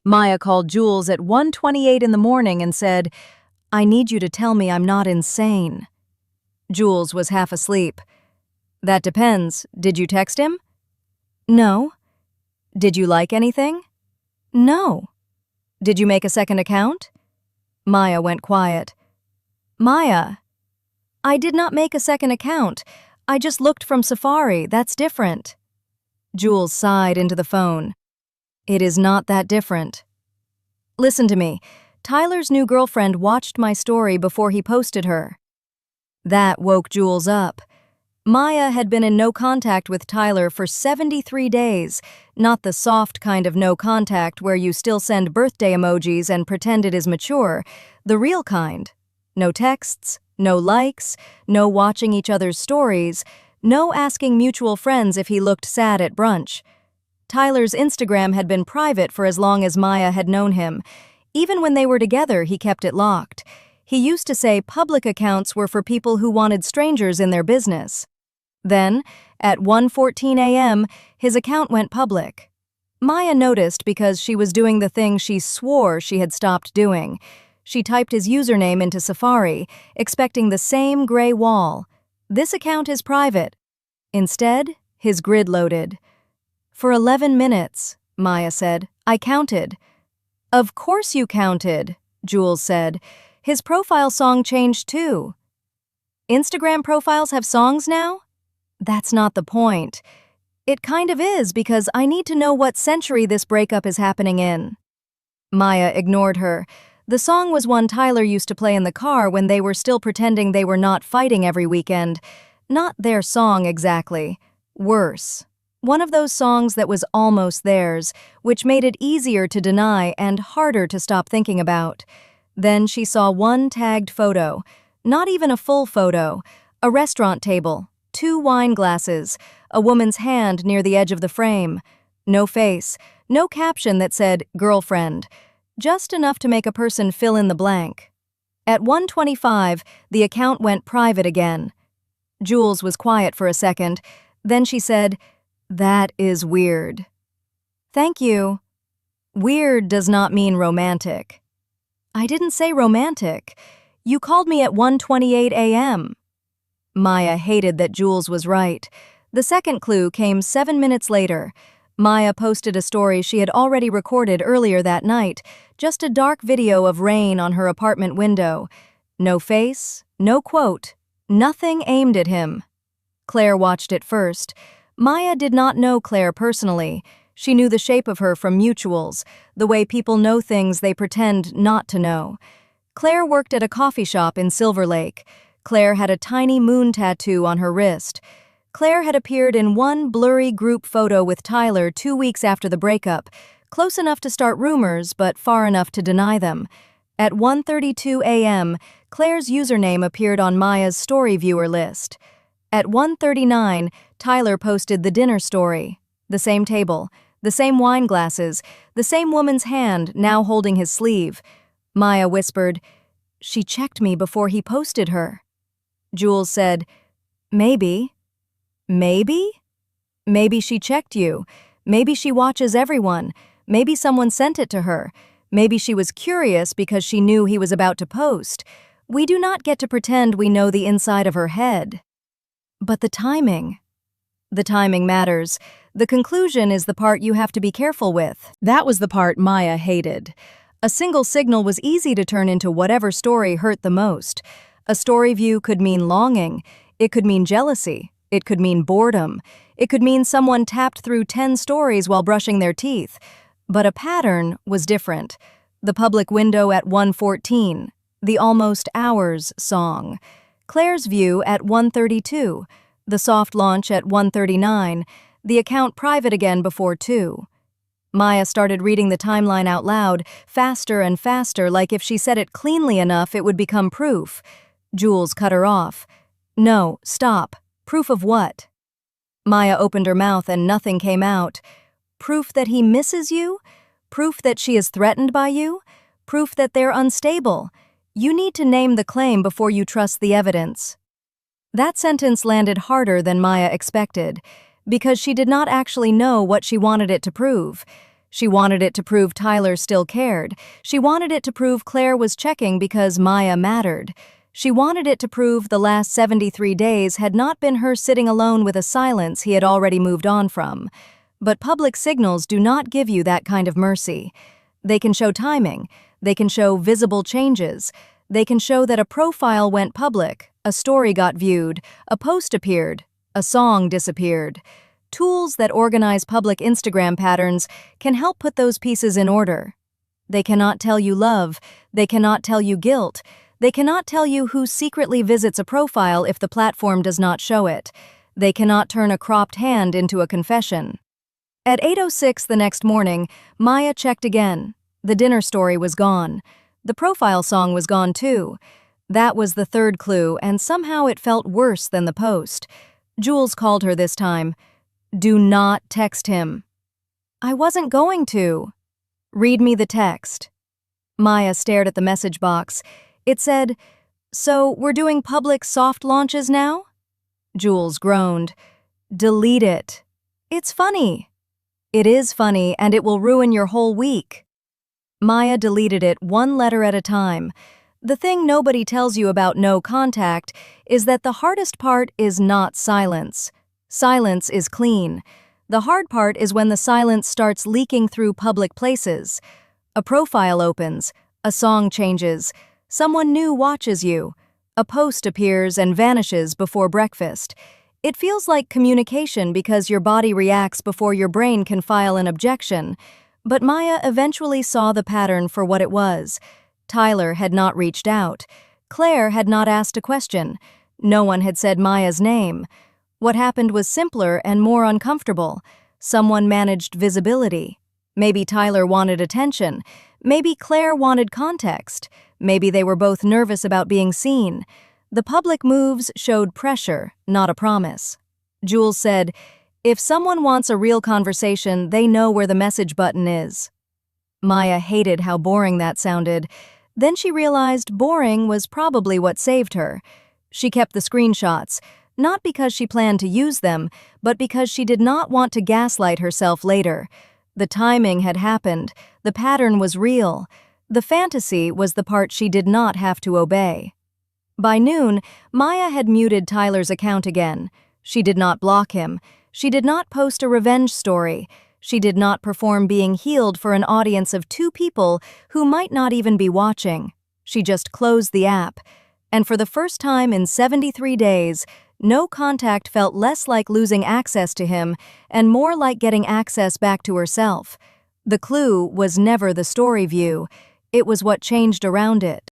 Maya called Jules at 1:28 in the morning and said, "I need you to tell me I'm not insane." Jules was half asleep. "That depends. Did you text him?" "No." "Did you like anything?" "No." "Did you make a second account?" Maya went quiet. "Maya, I did not make a second account. I just looked from Safari. That's different." Jules sighed into the phone. "It is not that different. Listen to me. Tyler's new girlfriend watched my story before he posted her." That woke Jules up. Maya had been in no contact with Tyler for 73 days, not the soft kind of no contact where you still send birthday emojis and pretend it is mature, the real kind. No texts, no likes, no watching each other's stories, no asking mutual friends if he looked sad at brunch. Tyler's Instagram had been private for as long as Maya had known him. Even when they were together, he kept it locked. He used to say public accounts were for people who wanted strangers in their business. Then, at 1:14 a.m., his account went public. Maya noticed because she was doing the thing she swore she had stopped doing. She typed his username into Safari, expecting the same gray wall. "This account is private." Instead, his grid loaded. "For 11 minutes, Maya said. "I counted." "Of course you counted," Jules said. "His profile song changed too." "Instagram profiles have songs now?" "That's not the point." "It kind of is, because I need to know what century this breakup is happening in." Maya ignored her. The song was one Tyler used to play in the car when they were still pretending they were not fighting every weekend. Not their song exactly. Worse. One of those songs that was almost theirs, which made it easier to deny and harder to stop thinking about. Then she saw one tagged photo. Not even a full photo. A restaurant table. 2 wine glasses, a woman's hand near the edge of the frame. No face, no caption that said, "girlfriend." Just enough to make a person fill in the blank. At 1:25, the account went private again. Jules was quiet for a second. Then she said, "That is weird." "Thank you." Weird does not mean romantic. "I didn't say romantic. You called me at 1:28 a.m. Maya hated that Jules was right. The second clue came 7 minutes later. Maya posted a story she had already recorded earlier that night, just a dark video of rain on her apartment window. No face, no quote, nothing aimed at him. Claire watched it first. Maya did not know Claire personally. She knew the shape of her from mutuals, the way people know things they pretend not to know. Claire worked at a coffee shop in Silver Lake. Claire had a tiny moon tattoo on her wrist. Claire had appeared in one blurry group photo with Tyler 2 weeks after the breakup, close enough to start rumors but far enough to deny them. At 1:32 a.m., Claire's username appeared on Maya's story viewer list. At 1:39, Tyler posted the dinner story. The same table, the same wine glasses, the same woman's hand now holding his sleeve. Maya whispered, "She checked me before he posted her." Jules said, "Maybe." "Maybe? Maybe she checked you. Maybe she watches everyone. Maybe someone sent it to her. Maybe she was curious because she knew he was about to post. We do not get to pretend we know the inside of her head." But the timing. The timing matters. The conclusion is the part you have to be careful with. That was the part Maya hated. A single signal was easy to turn into whatever story hurt the most. A story view could mean longing. It could mean jealousy. It could mean boredom. It could mean someone tapped through 10 stories while brushing their teeth. But a pattern was different. The public window at 1:14. The almost hours song. Claire's view at 1:32. The soft launch at 1:39. The account private again before 2. Maya started reading the timeline out loud, faster and faster, like if she said it cleanly enough it would become proof. Jules cut her off. "No, stop. Proof of what?" Maya opened her mouth and nothing came out. "Proof that he misses you? Proof that she is threatened by you? Proof that they're unstable? You need to name the claim before you trust the evidence." That sentence landed harder than Maya expected, because she did not actually know what she wanted it to prove. She wanted it to prove Tyler still cared. She wanted it to prove Claire was checking because Maya mattered. She wanted it to prove the last 73 days had not been her sitting alone with a silence he had already moved on from. But public signals do not give you that kind of mercy. They can show timing. They can show visible changes. They can show that a profile went public, a story got viewed, a post appeared, a song disappeared. Tools that organize public Instagram patterns can help put those pieces in order. They cannot tell you love. They cannot tell you guilt. They cannot tell you who secretly visits a profile if the platform does not show it. They cannot turn a cropped hand into a confession. At 8:06 the next morning, Maya checked again. The dinner story was gone. The profile song was gone too. That was the third clue, and somehow it felt worse than the post. Jules called her this time. "Do not text him." "I wasn't going to." "Read me the text." Maya stared at the message box. It said, "So we're doing public soft launches now?" Jules groaned. "Delete it. It's funny." "It is funny, and it will ruin your whole week." Maya deleted it one letter at a time. The thing nobody tells you about no contact is that the hardest part is not silence. Silence is clean. The hard part is when the silence starts leaking through public places. A profile opens, a song changes, someone new watches you, a post appears and vanishes before breakfast. It feels like communication because your body reacts before your brain can file an objection. But Maya eventually saw the pattern for what it was. Tyler had not reached out. Claire had not asked a question. No one had said Maya's name. What happened was simpler and more uncomfortable. Someone managed visibility. Maybe Tyler wanted attention. Maybe Claire wanted context. Maybe they were both nervous about being seen. The public moves showed pressure, not a promise. Jules said, "If someone wants a real conversation, they know where the message button is." Maya hated how boring that sounded. Then she realized boring was probably what saved her. She kept the screenshots, not because she planned to use them, but because she did not want to gaslight herself later. The timing had happened. The pattern was real. The fantasy was the part she did not have to obey. By noon, Maya had muted Tyler's account again. She did not block him. She did not post a revenge story. She did not perform being healed for an audience of 2 people who might not even be watching. She just closed the app. And for the first time in 73 days, no contact felt less like losing access to him and more like getting access back to herself. The clue was never the story view. It was what changed around it.